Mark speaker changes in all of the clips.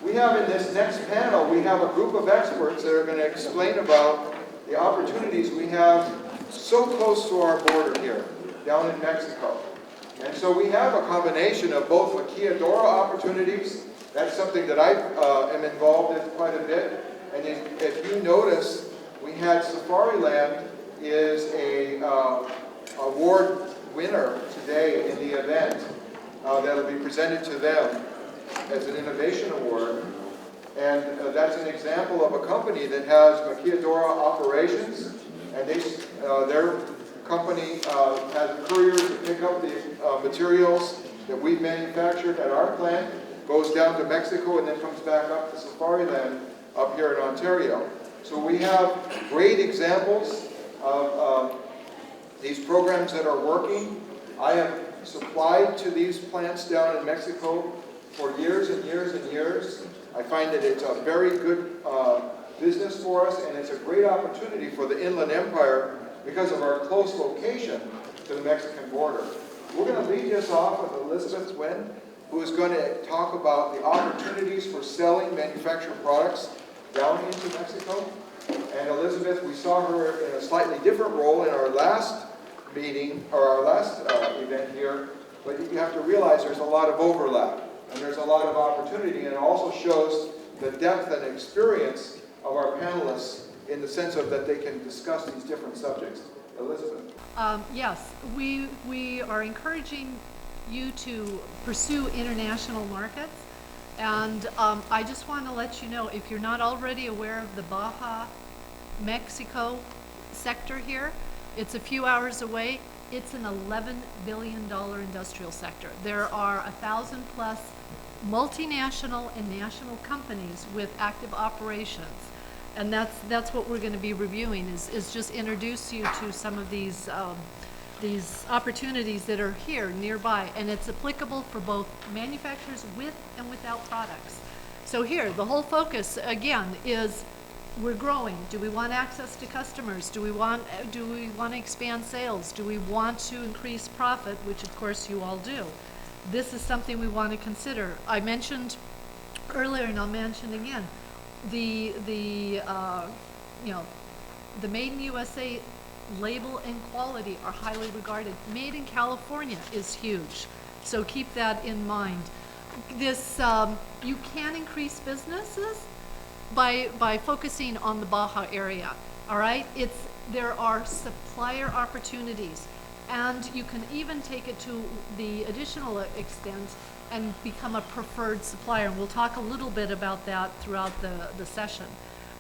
Speaker 1: We have in this next panel, we have a group of experts that are going to explain about the opportunities we have so close to our border here, down in Mexico. And so we have a combination of both maquiladora opportunities. That's something that I am involved in quite a bit. And if you notice, we had Safariland is a award winner today in the event that will be presented to them as an innovation award. And that's an example of a company that has maquiladora operations, and their company has couriers to pick up the materials that we've manufactured at our plant, goes down to Mexico, and then comes back up to Safariland up here in Ontario. So we have great examples of these programs that are working. I have supplied to these plants down in Mexico for years and years and years. I find that it's a very good business for us, and it's a great opportunity for the Inland Empire because of our close location to the Mexican border. We're going to lead this off with Elizabeth Nguyen, who is going to talk about the opportunities for selling manufactured products down into Mexico. And Elizabeth, we saw her in a slightly different role in our last meeting, or our last event here, but you have to realize there's a lot of overlap, and there's a lot of opportunity, and it also shows the depth and experience of our panelists in the sense of that they can discuss these different subjects. Elizabeth.
Speaker 2: Yes, we are encouraging you to pursue international markets, and I just want to let you know, if you're not already aware of the Baja Mexico sector here, it's a few hours away. It's an $11 billion industrial sector. There are 1,000 plus multinational and national companies with active operations. And that's what we're going to be reviewing, is just introduce you to some of these opportunities that are here nearby. And it's applicable for both manufacturers with and without products. So here, the whole focus, again, is we're growing. Do we want access to customers? Do we want to expand sales? Do we want to increase profit, which of course you all do? This is something we want to consider. I mentioned earlier, and I'll mention again, the Made in USA label and quality are highly regarded. Made in California is huge, so keep that in mind. This you can increase businesses by focusing on the Baja area. All right, there are supplier opportunities, and you can even take it to the additional extent and become a preferred supplier. And we'll talk a little bit about that throughout the session.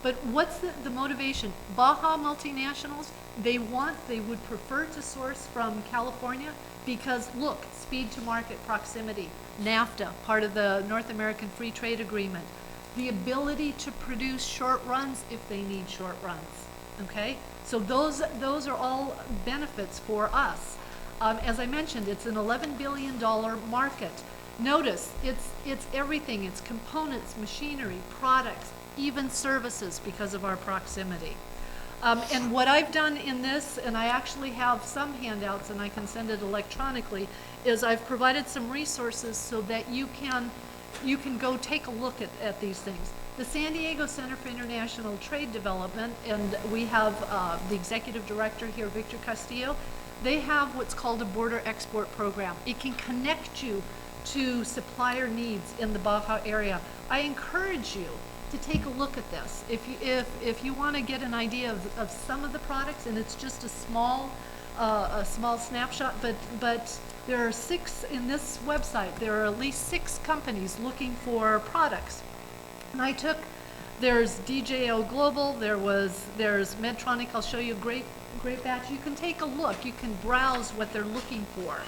Speaker 2: But what's the motivation? Baja multinationals, they would prefer to source from California because, look, speed to market proximity, NAFTA, part of the North American Free Trade Agreement, the ability to produce short runs if they need short runs, okay? So those are all benefits for us. As I mentioned, it's an $11 billion market. Notice, it's everything. It's components, machinery, products, even services because of our proximity. And what I've done in this, and I actually have some handouts and I can send it electronically, is I've provided some resources so that you can go take a look at these things. The San Diego Center for International Trade Development, and we have the executive director here, Victor Castillo, they have what's called a border export program. It can connect you to supplier needs in the Baja area. I encourage you to take a look at this. If you want to get an idea of some of the products, and it's just a small snapshot, but there are 6 in this website. There are at least 6 companies looking for products. And there's DJO Global, there's Medtronic. I'll show you a great batch. You can take a look. You can browse what they're looking for.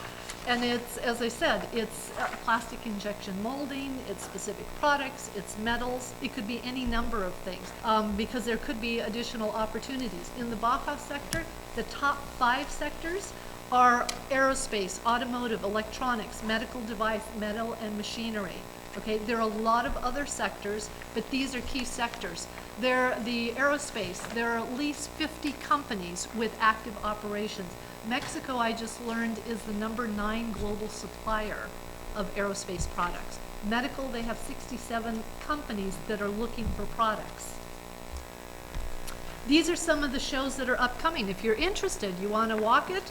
Speaker 2: And it's, as I said, it's plastic injection molding, it's specific products, it's metals. It could be any number of things because there could be additional opportunities. In the Baja sector, the top 5 sectors are aerospace, automotive, electronics, medical device, metal, and machinery. Okay, there are a lot of other sectors, but these are key sectors. The aerospace, there are at least 50 companies with active operations. Mexico, I just learned, is the #9 global supplier of aerospace products. Medical, they have 67 companies that are looking for products. These are some of the shows that are upcoming. If you're interested, you want to walk it,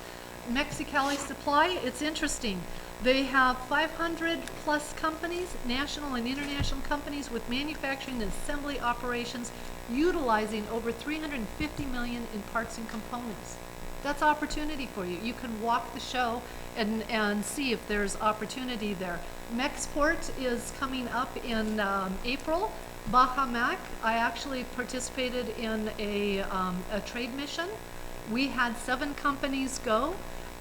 Speaker 2: Mexicali Supply, it's interesting. They have 500 plus companies, national and international companies with manufacturing and assembly operations utilizing over 350 million in parts and components. That's opportunity for you. You can walk the show and see if there's opportunity there. Mexport is coming up in April. Baja Mac, I actually participated in a trade mission. We had 7 companies go,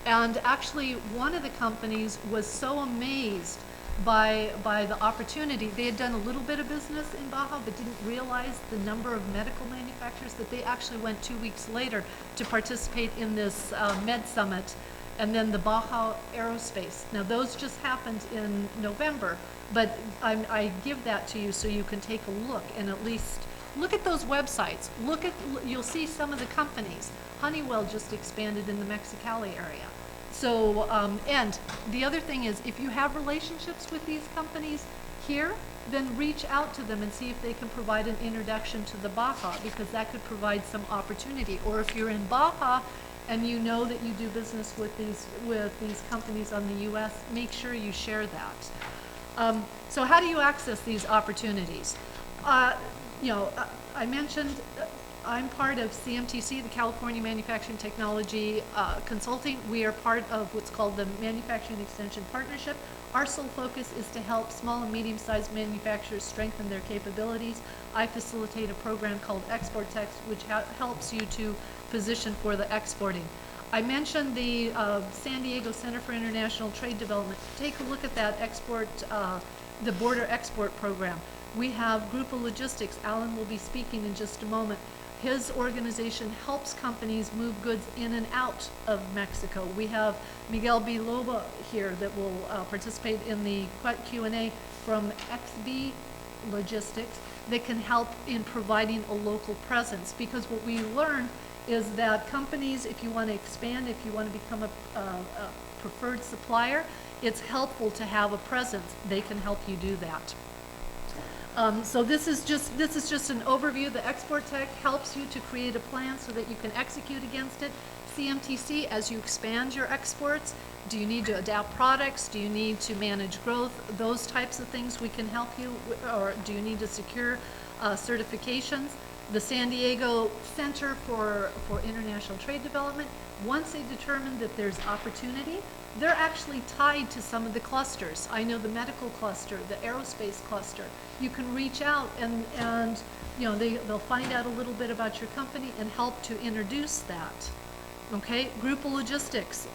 Speaker 2: and actually one of the companies was so amazed by the opportunity. They had done a little bit of business in Baja, but didn't realize the number of medical manufacturers that they actually went 2 weeks later to participate in this Med Summit, and then the Baja Aerospace. Now those just happened in November, but I give that to you so you can take a look and at least look at those websites. You'll see some of the companies. Honeywell just expanded in the Mexicali area. So, and the other thing is, if you have relationships with these companies here, then reach out to them and see if they can provide an introduction to the Baja, because that could provide some opportunity. Or if you're in Baja and you know that you do business with these companies on the U.S., make sure you share that. So how do you access these opportunities? I mentioned I'm part of CMTC, the California Manufacturing Technology Consulting. We are part of what's called the Manufacturing Extension Partnership. Our sole focus is to help small and medium-sized manufacturers strengthen their capabilities. I facilitate a program called Export Tech, which helps you to position for the exporting. I mentioned the San Diego Center for International Trade Development. Take a look at that the border export program. We have Grupo Logistics. Alan will be speaking in just a moment. His organization helps companies move goods in and out of Mexico. We have Miguel B. Loba here that will participate in the Q&A from XB Logistics that can help in providing a local presence. Because what we learn is that companies, if you want to expand, if you want to become a preferred supplier, it's helpful to have a presence. They can help you do that. So this is just an overview. The Export Tech helps you to create a plan so that you can execute against it. CMTC, as you expand your exports, do you need to adapt products? Do you need to manage growth? Those types of things we can help you, or do you need to secure certifications? The San Diego Center for International Trade Development, once they determine that there's opportunity, they're actually tied to some of the clusters. I know the medical cluster, the aerospace cluster. You can reach out and they'll find out a little bit about your company and help to introduce that. Okay, Grupo Logistics,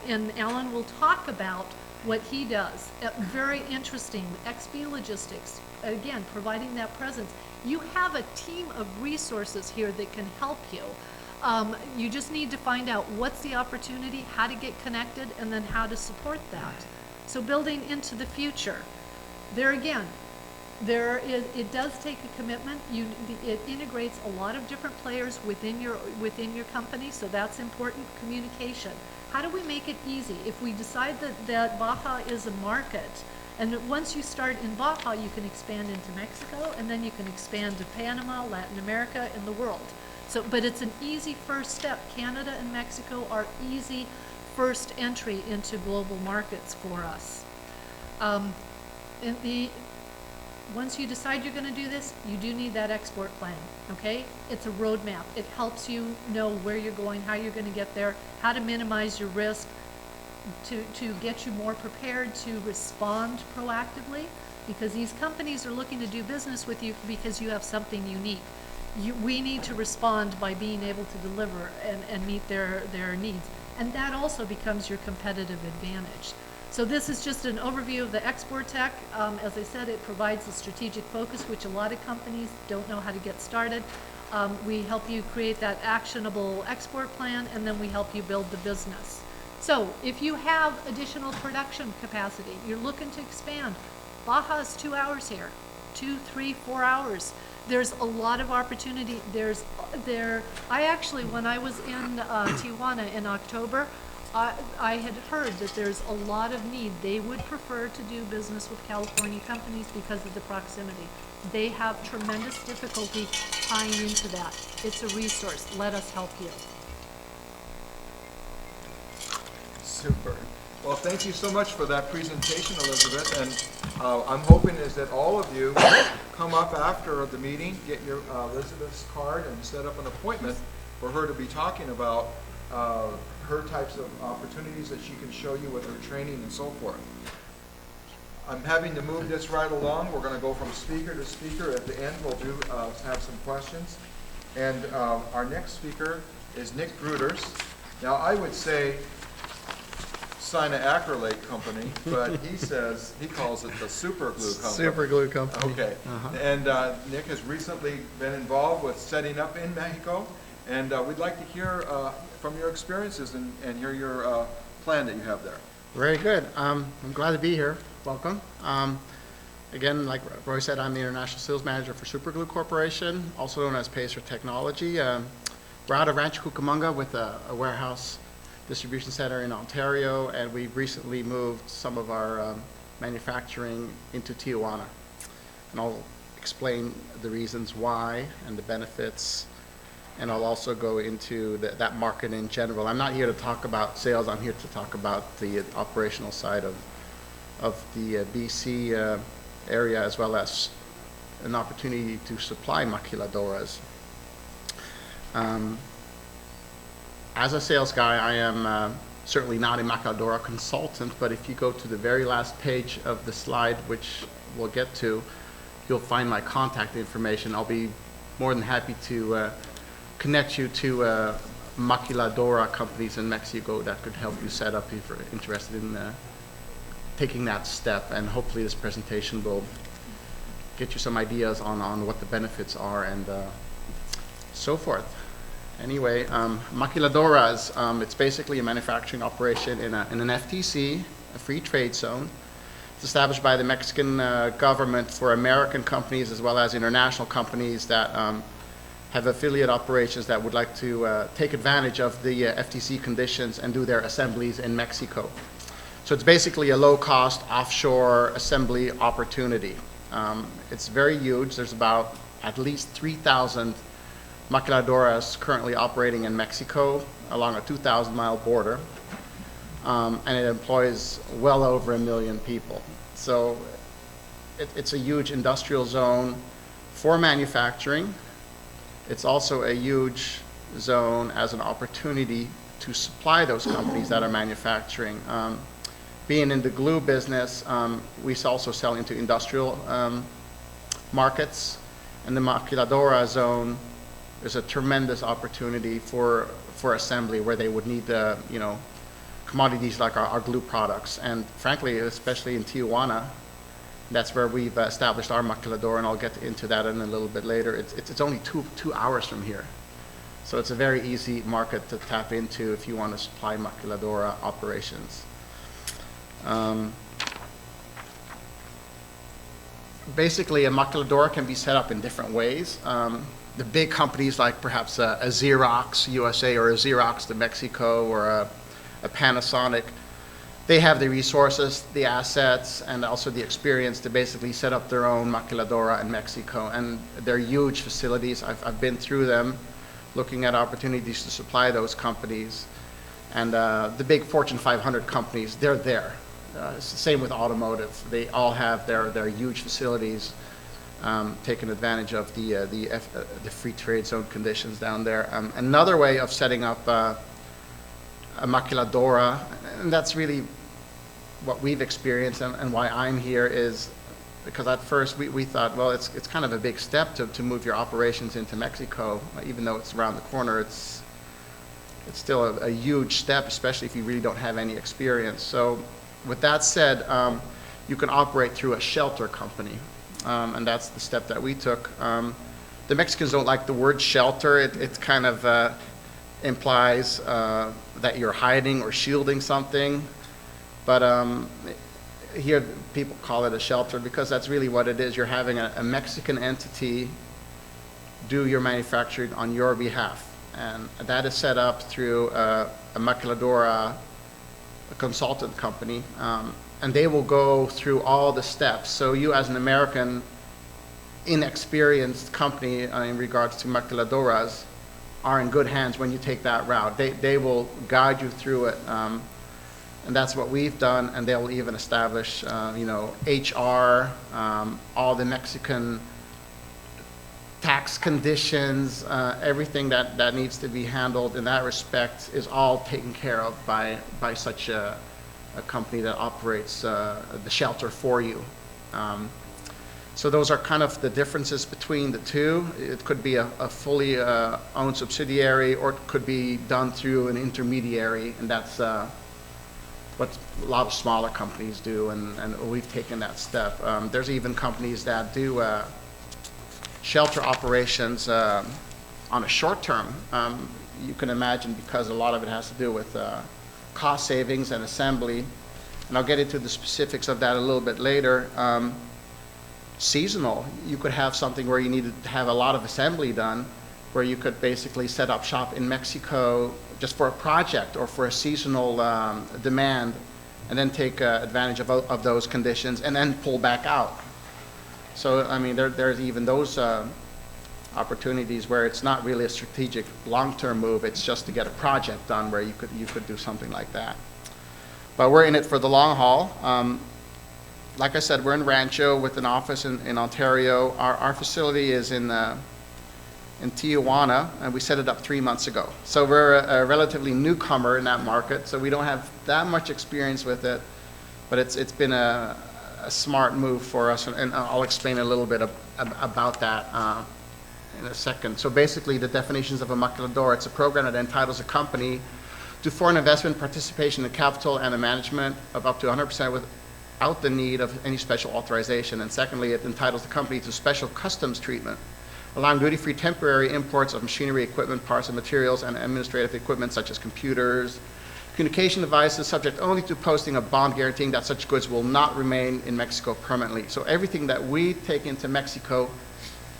Speaker 2: and Alan will talk about what he does. Very interesting, XB Logistics, again, providing that presence. You have a team of resources here that can help you. You just need to find out what's the opportunity, how to get connected, and then how to support that. So building into the future. There again, it does take a commitment. It integrates a lot of different players within your company, so that's important. Communication. How do we make it easy? If we decide that Baja is a market, and once you start in Baja, you can expand into Mexico, and then you can expand to Panama, Latin America, and the world. So, but it's an easy first step. Canada and Mexico are easy first entry into global markets for us. Once you decide you're going to do this, you do need that export plan, okay? It's a roadmap. It helps you know where you're going, how you're going to get there, how to minimize your risk, to get you more prepared to respond proactively, because these companies are looking to do business with you because you have something unique. We need to respond by being able to deliver and meet their needs. And that also becomes your competitive advantage. So this is just an overview of the Export Tech. As I said, it provides a strategic focus, which a lot of companies don't know how to get started. We help you create that actionable export plan, and then we help you build the business. So if you have additional production capacity, you're looking to expand, Baja is 2 hours here, 2, 3, 4 hours. There's a lot of opportunity. I actually, when I was in Tijuana in October, I had heard that there's a lot of need. They would prefer to do business with California companies because of the proximity. They have tremendous difficulty tying into that. It's a resource. Let us help you.
Speaker 1: Super. Well, thank you so much for that presentation, Elizabeth. And I'm hoping is that all of you come up after the meeting, get your Elizabeth's card, and set up an appointment for her to be talking about her types of opportunities that she can show you with her training and so forth. I'm having to move this right along. We're going to go from speaker to speaker. At the end, we'll have some questions. And our next speaker is Nick Gruters. Now, I would say Acrylate Company, but he calls it the Super Glue Company.
Speaker 3: Super Glue Company.
Speaker 1: Okay. And Nick has recently been involved with setting up in Mexico, and we'd like to hear from your experiences and hear your plan that you have there.
Speaker 3: Very good. I'm glad to be here. Welcome. Again, like Roy said, I'm the International Sales Manager for Super Glue Corporation, also known as Pacer Technology. We're out of Rancho Cucamonga with a warehouse distribution center in Ontario, and we've recently moved some of our manufacturing into Tijuana. And I'll explain the reasons why and the benefits, and I'll also go into that market in general. I'm not here to talk about sales. I'm here to talk about the operational side of the BC area, as well as an opportunity to supply maquiladoras. As a sales guy, I am certainly not a maquiladora consultant, but if you go to the very last page of the slide, which we'll get to, you'll find my contact information. I'll be more than happy to connect you to maquiladora companies in Mexico that could help you set up if you're interested in taking that step. And hopefully this presentation will get you some ideas on what the benefits are and so forth. Anyway, maquiladoras, it's basically a manufacturing operation in an FTC, a free trade zone. It's established by the Mexican government for American companies as well as international companies that have affiliate operations that would like to take advantage of the FTC conditions and do their assemblies in Mexico. So it's basically a low-cost offshore assembly opportunity. It's very huge. There's about at least 3,000 maquiladoras currently operating in Mexico along a 2,000-mile border, and it employs well over 1 million people. So it's a huge industrial zone for manufacturing. It's also a huge zone as an opportunity to supply those companies that are manufacturing. Being in the glue business, we also sell into industrial markets, and the maquiladora zone is a tremendous opportunity for assembly where they would need commodities like our glue products. And frankly, especially in Tijuana, that's where we've established our maquiladora, and I'll get into that in a little bit later. It's only two hours from here. So it's a very easy market to tap into if you want to supply maquiladora operations. Basically, a maquiladora can be set up in different ways. The big companies like perhaps a Xerox USA or a Xerox de Mexico or a Panasonic, they have the resources, the assets, and also the experience to basically set up their own maquiladora in Mexico. And they're huge facilities. I've been through them, looking at opportunities to supply those companies. And the big Fortune 500 companies, they're there. It's the same with automotive. They all have their huge facilities, taking advantage of the free trade zone conditions down there. Another way of setting up a maquiladora, and that's really what we've experienced and why I'm here, is because at first we thought, well, it's kind of a big step to move your operations into Mexico, even though it's around the corner. It's still a huge step, especially if you really don't have any experience. So with that said, you can operate through a shelter company, and that's the step that we took. The Mexicans don't like the word shelter. It kind of implies that you're hiding or shielding something, but here people call it a shelter because that's really what it is. You're having a Mexican entity do your manufacturing on your behalf, and that is set up through a maquiladora a consultant company, and they will go through all the steps. So you, as an American, inexperienced company in regards to maquiladoras, are in good hands when you take that route. They will guide you through it, and that's what we've done. And they'll even establish, HR, all the Mexican tax conditions, everything that needs to be handled in that respect is all taken care of by such a company that operates the shelter for you. So those are kind of the differences between the two. It could be a fully owned subsidiary, or it could be done through an intermediary, and that's what a lot of smaller companies do, and we've taken that step. There's even companies that do shelter operations on a short term. You can imagine, because a lot of it has to do with cost savings and assembly, and I'll get into the specifics of that a little bit later. Seasonal, you could have something where you needed to have a lot of assembly done, where you could basically set up shop in Mexico just for a project or for a seasonal demand, and then take advantage of those conditions and then pull back out. So, I mean, there's even those opportunities where it's not really a strategic long-term move, it's just to get a project done where you could do something like that. But we're in it for the long haul. Like I said, we're in Rancho with an office in Ontario. Our facility is in Tijuana, and we set it up 3 months ago. So we're a relatively newcomer in that market, so we don't have that much experience with it, but it's been a smart move for us, and I'll explain a little bit about that in a second. So basically, the definitions of a maquiladora: it's a program that entitles a company to foreign investment, participation in capital, and the management of up to 100% without the need of any special authorization. And secondly, it entitles the company to special customs treatment, allowing duty-free temporary imports of machinery, equipment, parts and materials, and administrative equipment such as computers, communication devices, subject only to posting a bond guaranteeing that such goods will not remain in Mexico permanently. So everything that we take into Mexico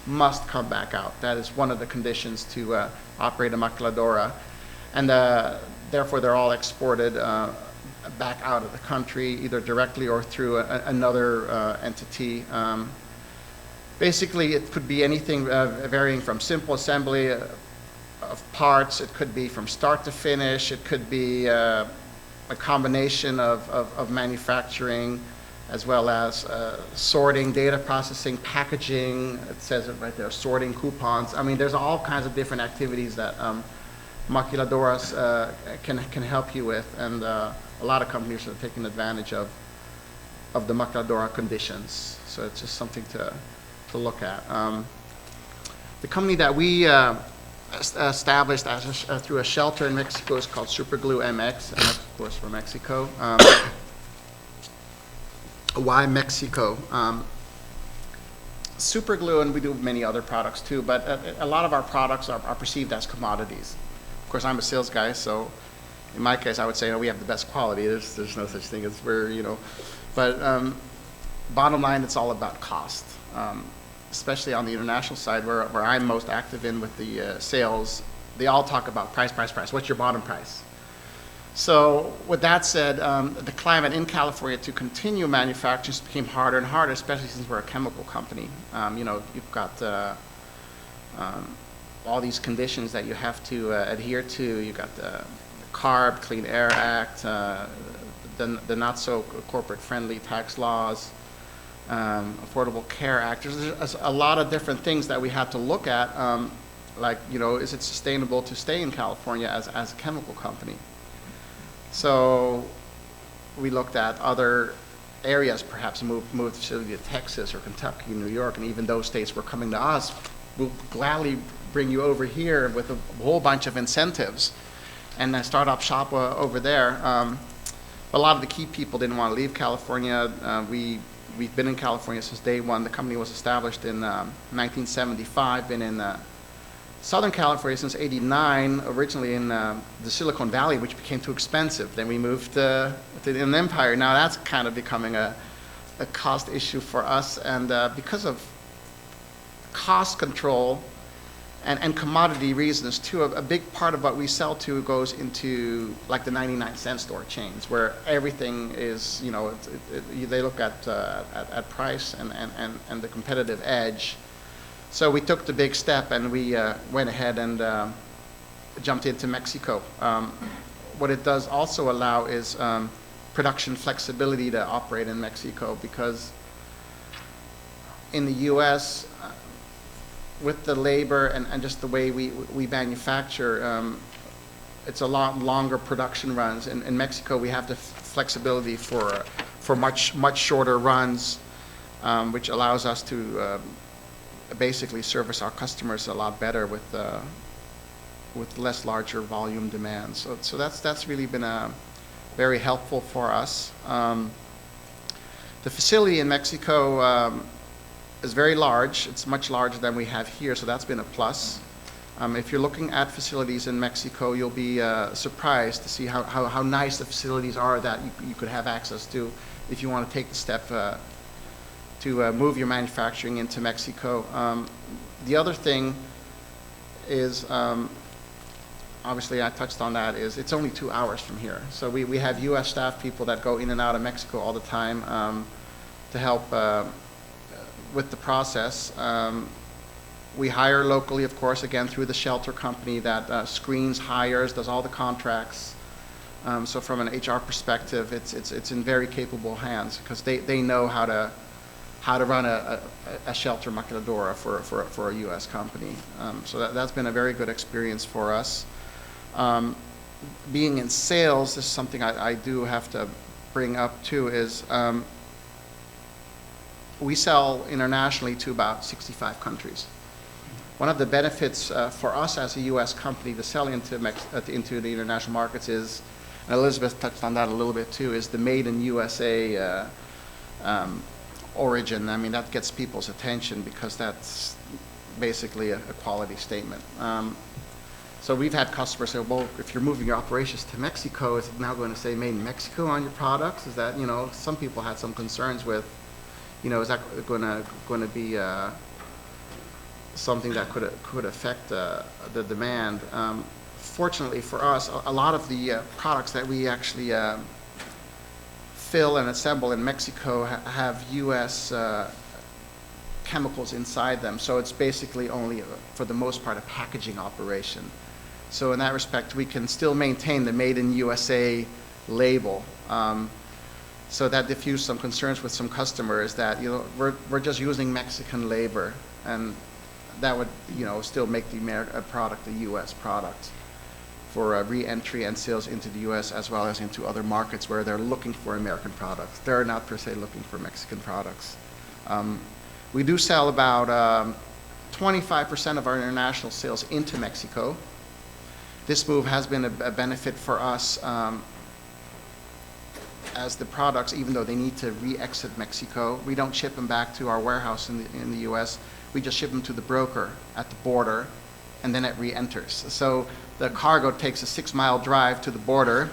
Speaker 3: must come back out. That is one of the conditions to operate a maquiladora. And therefore, they're all exported back out of the country, either directly or through another entity. Basically, it could be anything varying from simple assembly of parts. It could be from start to finish. It could be a combination of manufacturing, as well as sorting, data processing, packaging. It says it right there, sorting coupons. I mean, there's all kinds of different activities that maquiladoras can help you with, and a lot of companies are taking advantage of the maquiladora conditions. So it's just something to look at. The company that we established through a shelter in Mexico is called Superglue MX, and that's of course for Mexico. Why Mexico? Superglue, and we do many other products too, but a lot of our products are perceived as commodities. Of course, I'm a sales guy, so in my case, I would say, we have the best quality. There's no such thing as but bottom line, it's all about cost. Especially on the international side, where I'm most active in with the sales, they all talk about price, price, price. What's your bottom price? So with that said, the climate in California to continue manufacturing just became harder and harder, especially since we're a chemical company. You've got all these conditions that you have to adhere to. You've got the CARB, Clean Air Act, the not so corporate friendly tax laws, Affordable Care Act. There's a lot of different things that we have to look at, is it sustainable to stay in California as a chemical company? So we looked at other areas, perhaps move the facility to Texas or Kentucky, New York, and even those states were coming to us. We'll gladly bring you over here with a whole bunch of incentives and start up shop over there. A lot of the key people didn't want to leave California. We've been in California since day one. The company was established in 1975, been in Southern California since '89, originally in the Silicon Valley, which became too expensive. Then we moved to Inland Empire. Now that's kind of becoming a cost issue for us, and because of cost control and commodity reasons too. A big part of what we sell to goes into like the 99-cent store chains, where everything is, you know, they look at price and the competitive edge. So we took the big step and we went ahead and jumped into Mexico. What it does also allow is production flexibility to operate in Mexico, because in the U.S., with the labor and just the way we manufacture, it's a lot longer production runs. In Mexico, we have the flexibility for much shorter runs, which allows us to basically service our customers a lot better with less larger volume demands. So that's really been very helpful for us. The facility in Mexico is very large. It's much larger than we have here, so that's been a plus. If you're looking at facilities in Mexico, you'll be surprised to see how nice the facilities are that you could have access to if you want to take the step to move your manufacturing into Mexico. The other thing is, obviously I touched on that, is it's only 2 hours from here. So we have U.S. staff people that go in and out of Mexico all the time to help with the process. We hire locally, of course, again through the shelter company that screens, hires, does all the contracts. So from an HR perspective, it's in very capable hands, because they know how to run a shelter maquiladora for a U.S. company. So that's been a very good experience for us. Being in sales, this is something I do have to bring up too, is we sell internationally to about 65 countries. One of the benefits for us as a U.S. company to sell into the international markets is, and Elizabeth touched on that a little bit too, is the made in USA origin. I mean, that gets people's attention because that's basically a quality statement. So we've had customers say, well, if you're moving your operations to Mexico, is it now going to say made in Mexico on your products? Is that, you know, some people had some concerns with, you know, is that going to be something that could affect the demand? Fortunately for us, a lot of the products that we actually fill and assemble in Mexico have U.S. chemicals inside them. So it's basically only, for the most part, a packaging operation. So in that respect, we can still maintain the Made in USA label. So that diffused some concerns with some customers that, you know, we're just using Mexican labor, and that would, you know, still make the product a U.S. product for re-entry and sales into the U.S. as well as into other markets where they're looking for American products. They're not per se looking for Mexican products. We do sell about 25% of our international sales into Mexico. This move has been a benefit for us, as the products, even though they need to re-exit Mexico, we don't ship them back to our warehouse in the U.S. We just ship them to the broker at the border, and then it re-enters. So the cargo takes a 6-mile drive to the border.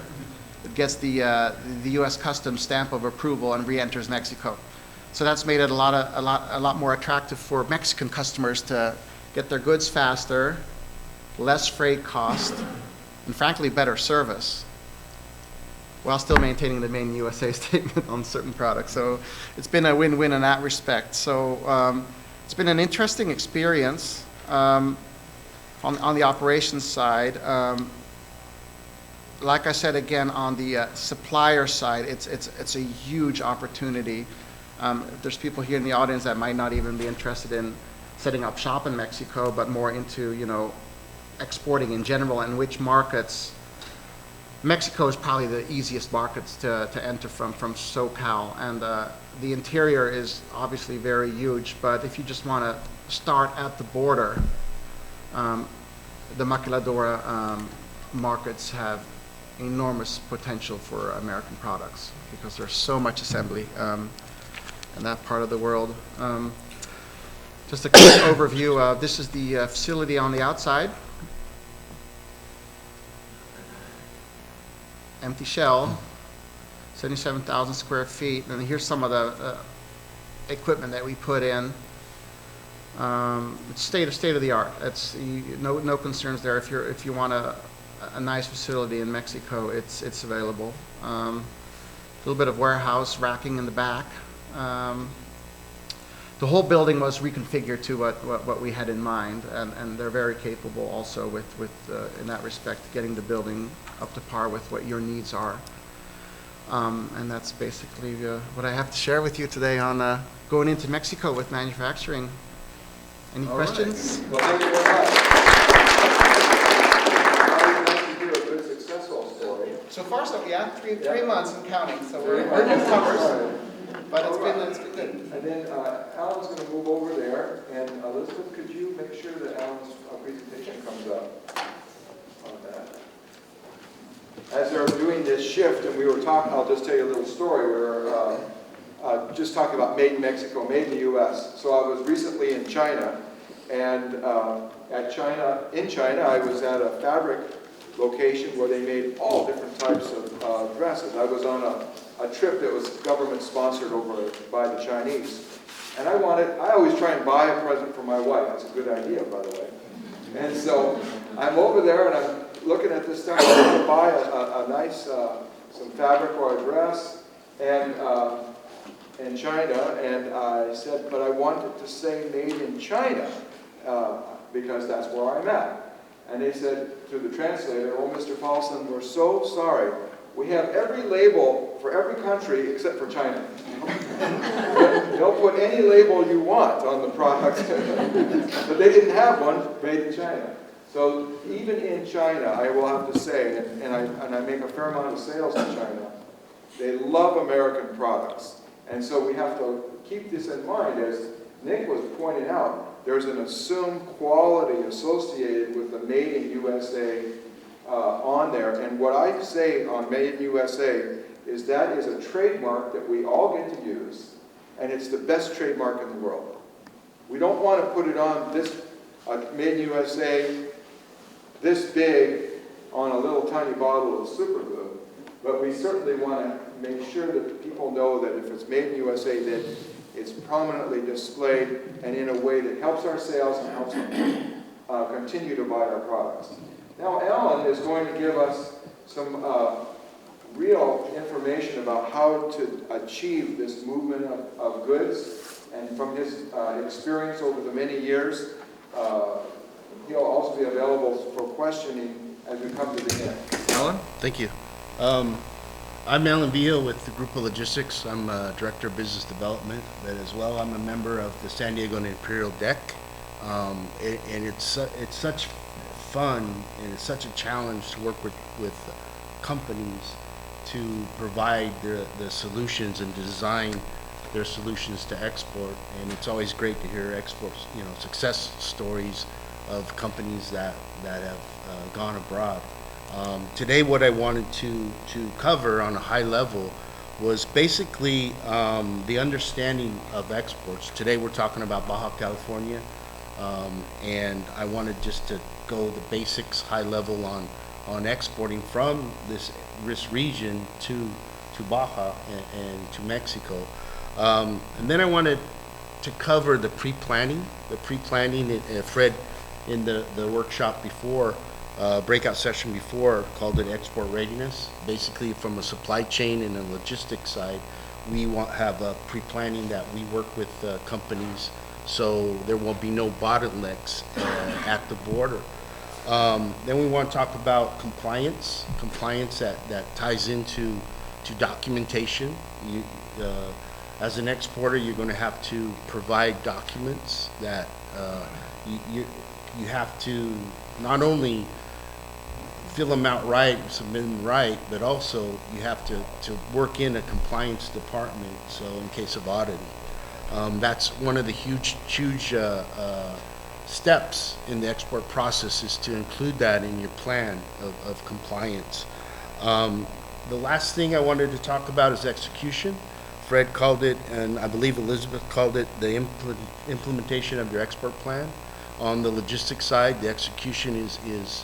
Speaker 3: It gets the U.S. Customs stamp of approval and re-enters Mexico. So that's made it a lot more attractive for Mexican customers to get their goods faster, less freight cost, and frankly better service, while still maintaining the Made in USA statement on certain products. So it's been a win-win in that respect. So it's been an interesting experience on the operations side. Like I said, again, on the supplier side, it's a huge opportunity. There's people here in the audience that might not even be interested in setting up shop in Mexico, but more into, you know, exporting in general, and which markets. Mexico is probably the easiest markets to enter from SoCal, and the interior is obviously very huge, but if you just want to start at the border, the maquiladora markets have enormous potential for American products because there's so much assembly in that part of the world. Just a quick overview. This is the facility on the outside. Empty shell, 77,000 square feet, and here's some of the equipment that we put in. It's state of the art. No concerns there. If you want a nice facility in Mexico, it's available. A little bit of warehouse racking in the back. The whole building was reconfigured to what we had in mind, and they're very capable also with in that respect, getting the building up to par with what your needs are. And that's basically what I have to share with you today on going into Mexico with manufacturing. Any questions?
Speaker 1: Right. Well, thank you very much. Nice to hear a good successful story.
Speaker 3: So far, yeah, three months and counting. So
Speaker 1: Very
Speaker 3: we're
Speaker 1: nice.
Speaker 3: newcomers,
Speaker 1: All right.
Speaker 3: but
Speaker 1: All right.
Speaker 3: it's been good.
Speaker 1: And then Alan's going to move over there, and Elizabeth, could you make sure that Alan's presentation comes up on that? As they're doing this shift, and we were talking, I'll just tell you a little story. We were just talking about made in Mexico, made in the U.S. So I was recently in China, and in China, I was at a fabric location where they made all different types of dresses. I was on a trip that was government sponsored over by the Chinese. And I always try and buy a present for my wife. That's a good idea, by the way. And so I'm over there and I'm looking at this stuff. I want to buy a nice, some fabric or a dress and in China. And I said, but I want it to say made in China because that's where I'm at. And they said to the translator, oh, Mr. Paulson, we're so sorry. We have every label for every country except for China. They'll put any label you want on the product. But they didn't have one made in China. So even in China, I will have to say, and I make a fair amount of sales in China, they love American products. And so we have to keep this in mind. As Nick was pointing out, there's an assumed quality associated with the Made in USA on there. And what I say on Made in USA is that is a trademark that we all get to use, and it's the best trademark in the world. We don't want to put it on this Made in USA this big on a little tiny bottle of super glue, but we certainly want to make sure that people know that if it's Made in USA, that it's prominently displayed and in a way that helps our sales and helps them continue to buy our products. Now, Alan is going to give us some real information about how to achieve this movement of goods. And from his experience over the many years, he'll also be available for questioning as we come to the end.
Speaker 4: Alan? Thank you. I'm Alan Villa with the Grupo Logistics. I'm Director of Business Development, but as well I'm a member of the San Diego and Imperial DEC. And it's such fun and it's such a challenge to work with companies to provide the solutions and design their solutions to export. And it's always great to hear exports, success stories of companies that have gone abroad. Today what I wanted to cover on a high level was basically the understanding of exports. Today we're talking about Baja California, and I wanted just to go the basics high level on exporting from this region to Baja and to Mexico. And then I wanted to cover the pre-planning. Fred in the workshop before, breakout session before, called it export readiness. Basically, from a supply chain and a logistics side, we have a pre-planning that we work with companies so there will be no bottlenecks at the border. Then we want to talk about compliance that ties into documentation. As an exporter, you're going to have to provide documents that you have to not only fill them out right, submit them right, but also you have to work in a compliance department, so in case of auditing. That's one of the huge steps in the export process, is to include that in your plan of compliance. The last thing I wanted to talk about is execution. Fred called it, and I believe Elizabeth called it, the implementation of your export plan. On the logistics side, the execution is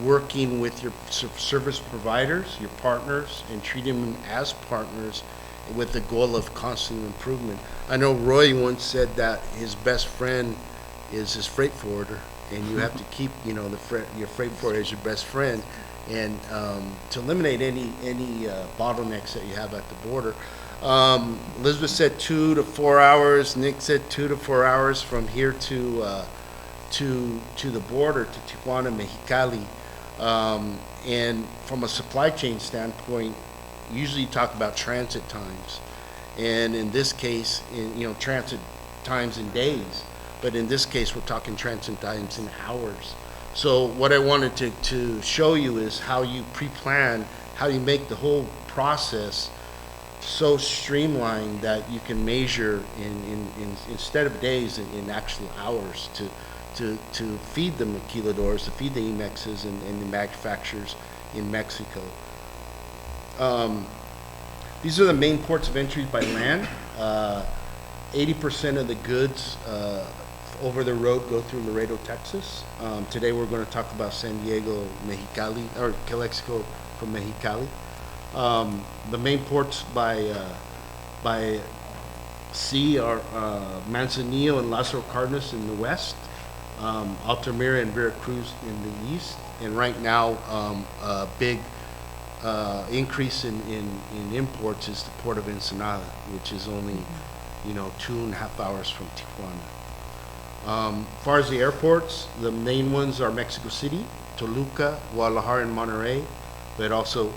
Speaker 4: working with your service providers, your partners, and treating them as partners with the goal of constant improvement. I know Roy once said that his best friend is his freight forwarder, and you have to keep, you know, your freight forwarder as your best friend, and to eliminate any bottlenecks that you have at the border. Elizabeth said 2 to 4 hours. Nick said 2 to 4 hours from here to the border to Tijuana, Mexicali. And from a supply chain standpoint, usually you talk about transit times, and in this case, transit times in days. But in this case, we're talking transit times in hours. So what I wanted to show you is how you pre-plan, how you make the whole process so streamlined that you can measure in instead of days, in actual hours to feed the maquiladores, to feed the EMEXs and the manufacturers in Mexico. These are the main ports of entry by land. 80% of the goods over the road go through Laredo, Texas. Today we're going to talk about San Diego, Mexicali, or Calexico from Mexicali. The main ports by sea are Manzanillo and Lázaro Cárdenas in the west, Altamira and Veracruz in the east, and right now a big increase in imports is the port of Ensenada, which is only 2.5 hours from Tijuana. As far as the airports, the main ones are Mexico City, Toluca, Guadalajara, and Monterrey, but also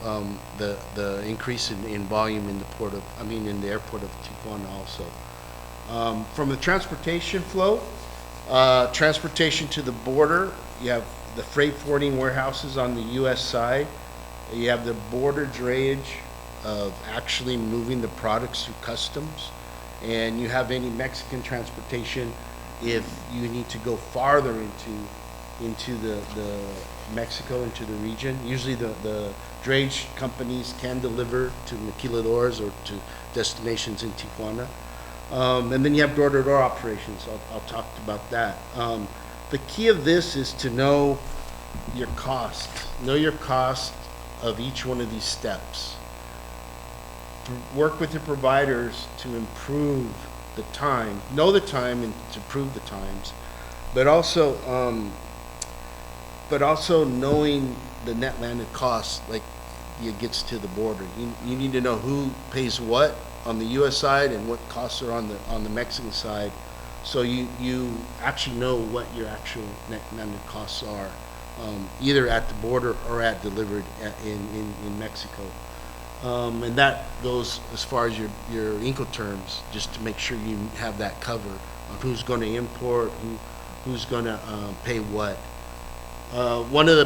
Speaker 4: the increase in volume in the airport of Tijuana also. From the transportation flow, transportation to the border, you have the freight forwarding warehouses on the U.S. side. You have the border drayage of actually moving the products through customs, and you have any Mexican transportation if you need to go farther into the Mexico, into the region. Usually the drayage companies can deliver to maquiladores or to destinations in Tijuana. And then you have door-to-door operations. I'll talk about that. The key of this is to know your cost. Know your cost of each one of these steps. Work with your providers to improve the time. Know the time and to improve the times, but also knowing the net landed costs, like it gets to the border. You need to know who pays what on the U.S. side and what costs are on the Mexican side, so you actually know what your actual net landed costs are, either at the border or at delivered in Mexico. And that goes as far as your Incoterms, just to make sure you have that cover on who's going to import, who's going to pay what. One of the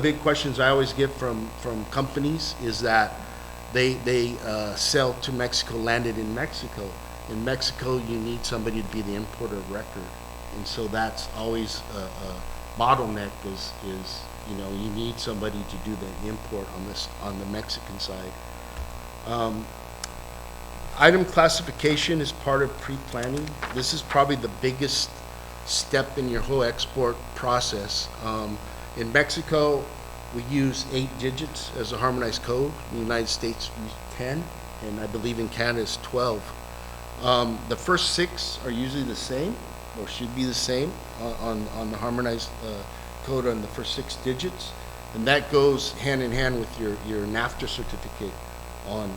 Speaker 4: big questions I always get from companies is that they sell to Mexico, landed in Mexico. In Mexico, you need somebody to be the importer of record, and so that's always a bottleneck. Is you need somebody to do the import on the Mexican side. Item classification is part of pre-planning. This is probably the biggest step in your whole export process. In Mexico, we use 8 digits as a harmonized code. In the United States, we use 10, and I believe in Canada it's 12. The first 6 are usually the same, or should be the same on the harmonized code on the first 6 digits, and that goes hand in hand with your NAFTA certificate on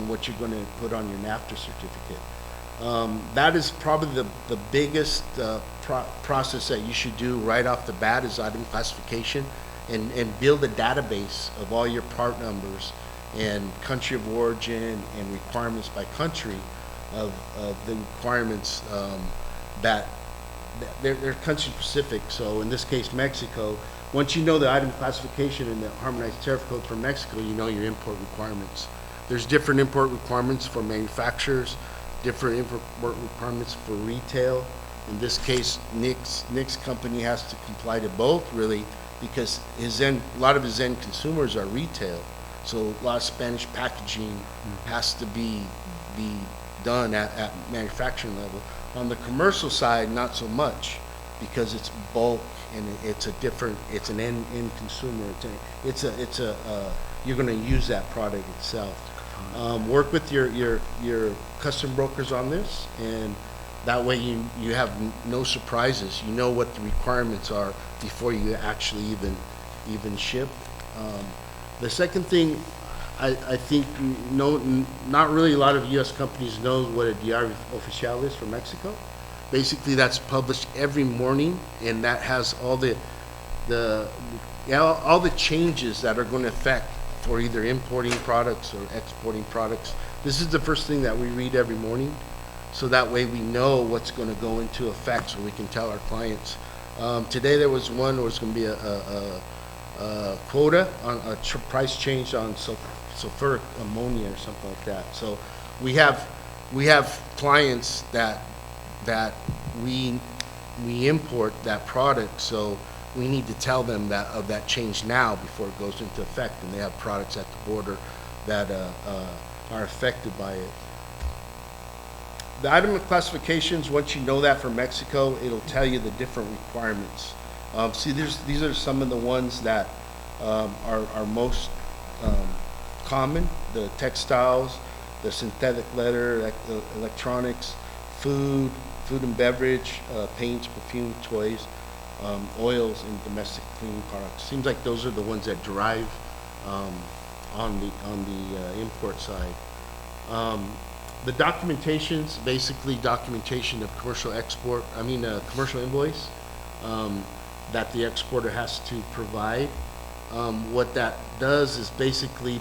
Speaker 4: what you're going to put on your NAFTA certificate. That is probably the biggest process that you should do right off the bat, is item classification, and build a database of all your part numbers and country of origin and requirements by country of the requirements that they're country specific. So in this case, Mexico, once you know the item classification and the harmonized tariff code for Mexico, you know your import requirements. There's different import requirements for manufacturers, different import requirements for retail. In this case, Nick's company has to comply to both, really, because a lot of his end consumers are retail. So a lot of Spanish packaging has to be done at manufacturing level. On the commercial side, not so much, because it's bulk and it's an end consumer. You're going to use that product itself. Work with your custom brokers on this, and That way you have no surprises. You know what the requirements are before you actually even ship. The second thing, I think not really a lot of U.S. companies know what a Diario Oficial is for Mexico. Basically, that's published every morning, and that has all the changes that are going to affect for either importing products or exporting products. This is the first thing that we read every morning, so that way we know what's going to go into effect, so we can tell our clients. Today there was one where it's going to be a quota on a price change on sulfuric ammonia or something like that. So we have clients that we import that product, so we need to tell them that of that change now before it goes into effect, and they have products at the border that are affected by it. The item of classifications, once you know that for Mexico, it'll tell you the different requirements. See, these are some of the ones that are most common: the textiles, the synthetic leather, electronics, food and beverage, paints, perfume, toys, oils, and domestic cleaning products. Seems like those are the ones that drive on the import side. The documentation's basically documentation of commercial commercial invoice that the exporter has to provide. What that does is basically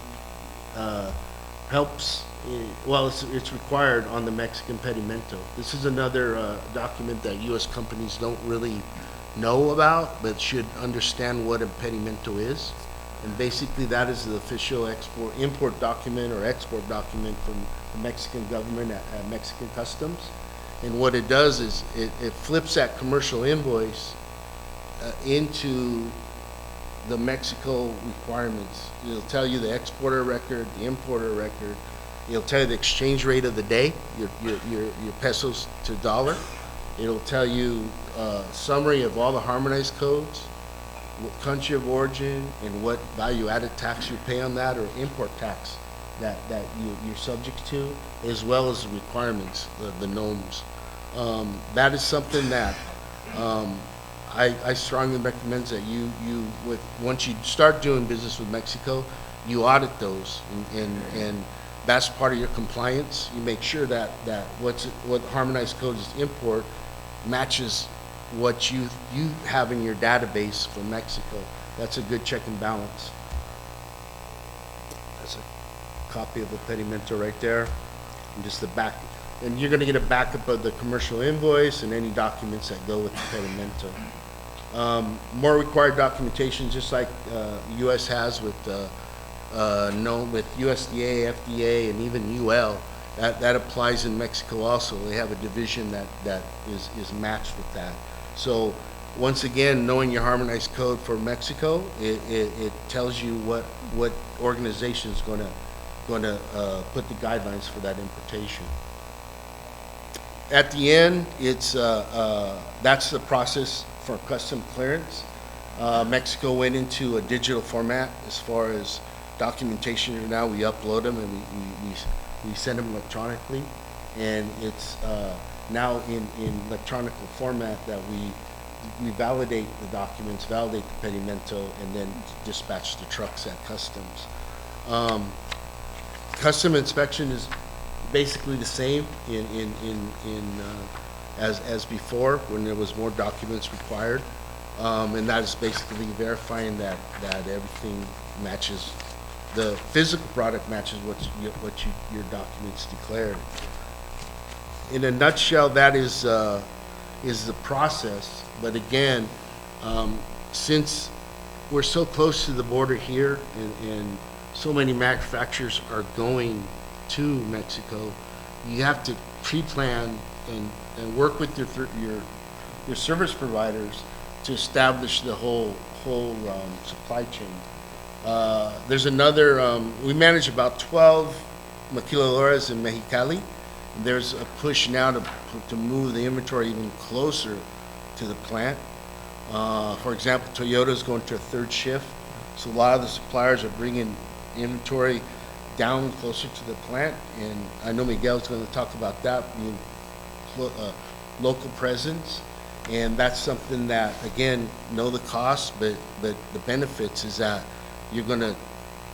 Speaker 4: helps, it's required on the Mexican pedimento. This is another document that U.S. companies don't really know about, but should understand what a pedimento is. And basically that is the official import document or export document from the Mexican government at Mexican customs. And what it does is it flips that commercial invoice into the Mexico requirements. It'll tell you the exporter record, the importer record. It'll tell you the exchange rate of the day, your pesos to dollar. It'll tell you a summary of all the harmonized codes, what country of origin, and what value-added tax you pay on that, or import tax that you're subject to, as well as the requirements, the norms. That is something that I strongly recommend that once you start doing business with Mexico, you audit those, and that's part of your compliance. You make sure that what harmonized codes import matches what you have in your database for Mexico. That's a good check and balance. That's a copy of the pedimento right there, and just the back. And you're going to get a backup of the commercial invoice and any documents that go with the pedimento. More required documentation, just like U.S. has with USDA, FDA, and even UL. That applies in Mexico also. They have a division that is matched with that. So once again, knowing your harmonized code for Mexico, it tells you what organization is going to put the guidelines for that importation. At the end, that's the process for custom clearance. Mexico went into a digital format as far as documentation. Now we upload them and we send them electronically, and it's now in electronic format that we validate the documents, validate the pedimento, and then dispatch the trucks at customs. Custom inspection is basically the same as before, when there was more documents required, and that is basically verifying that everything matches, the physical product matches what your documents declared. In a nutshell, that is the process. But again, since we're so close to the border here, and so many manufacturers are going to Mexico, you have to pre-plan and work with your service providers to establish the whole supply chain. There's another, we manage about 12 maquiladoras in Mexicali. There's a push now to move the inventory even closer to the plant. For example, Toyota is going to a third shift, so a lot of the suppliers are bringing inventory down closer to the plant, and I know Miguel's going to talk about that, being local presence. And that's something that, again, know the cost, but the benefits is that you're gonna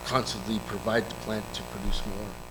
Speaker 4: constantly provide the plant to produce more.